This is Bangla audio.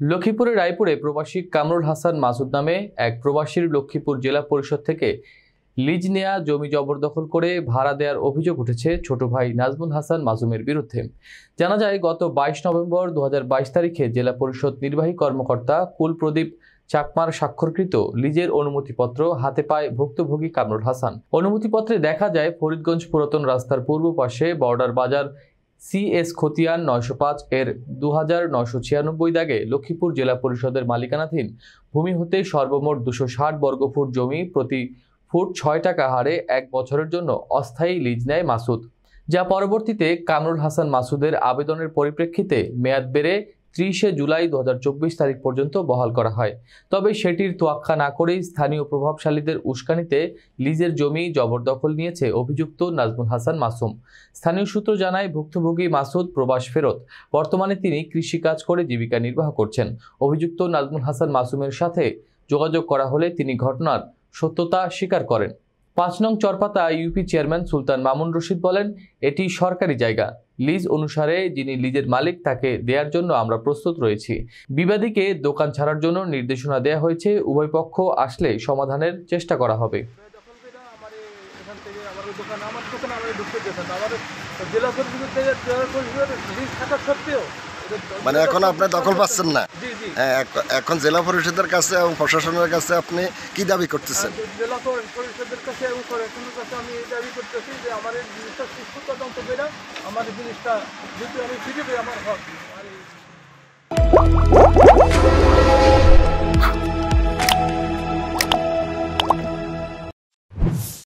লক্ষ্মীপুরের রায়পুরে প্রবাসী কামরুল হাসান মাসুদ নামে এক প্রবাসীর লক্ষ্মীপুর জেলা পরিষদ থেকে লিজ নেয়া জমি জবরদখল করে ভাড়া দেওয়ার অভিযোগ উঠেছে ছোট ভাই নাজমুল হাসান মাসুমের বিরুদ্ধে। জানা যায়, গত 22 নভেম্বর 2022 তারিখে জেলা পরিষদ নির্বাহী কর্মকর্তা কুলপ্রদীপ চাকমার স্বাক্ষরকৃত লিজের অনুমতিপত্র হাতে পায় ভুক্তভোগী কামরুল হাসান। অনুমতিপত্রে দেখা যায়, ফরিদগঞ্জ পুরাতন রাস্তার পূর্ব পাশে বর্ডার বাজার CS খতিয়ান 905 এর 2996 দাগে লক্ষ্মীপুর জেলা পরিষদের মালিকানাধীন ভূমি হতে সর্বমোট 260 বর্গফুট জমি প্রতি ফুট 6 টাকা হারে 1 বছরের জন্য অস্থায়ী লিজ নেয় মাসুদ, যা পরবর্তীতে কামরুল হাসান মাসুদের আবেদনের পরিপ্রেক্ষিতে মেয়াদ বেড়ে 30 জুলাই 2024 তারিখ পর্যন্ত বহাল করা হয়। তবে সেটির তোয়াক্কা না করেই স্থানীয় প্রভাবশালীদের উস্কানিতে লিজের জমি জবরদখল নিয়েছে অভিযুক্ত নাজমুল হাসান মাসুম। স্থানীয় সূত্র জানায়, ভুক্তভোগী মাসুদ প্রবাস ফেরত। বর্তমানে তিনি কৃষিকাজ করে জীবিকা নির্বাহ করছেন। অভিযুক্ত নাজমুল হাসান মাসুমের সাথে যোগাযোগ করা হলে তিনি ঘটনার সত্যতা স্বীকার করেন। 5 নং চরপাতা ইউপি চেয়ারম্যান সুলতান মামুন রশিদ বলেন, এটি সরকারি জায়গা। লিজ অনুসারে যিনি লিজের মালিক তাকে দেওয়ার জন্য আমরা প্রস্তুত রয়েছি। বিবাদীকে দোকান ছাড়ার জন্য নির্দেশনা দেওয়া হয়েছে। উভয় পক্ষ আসলে সমাধানের চেষ্টা করা হবে। মানে এখন আপনি দখল পাচ্ছেন না? এখন জেলা পরিষদের কাছে এবং প্রশাসনের কাছে আপনি কি দাবি করতেছেন? জেলা পরিষদের কাছে এবং প্রশাসনের কাছে আমি এই দাবি করতেছি যে আমার এই জিনিসটা সুস্থ তদন্ত করে আমার জিনিসটা যদি আমি ফিরে পাই আমার হক।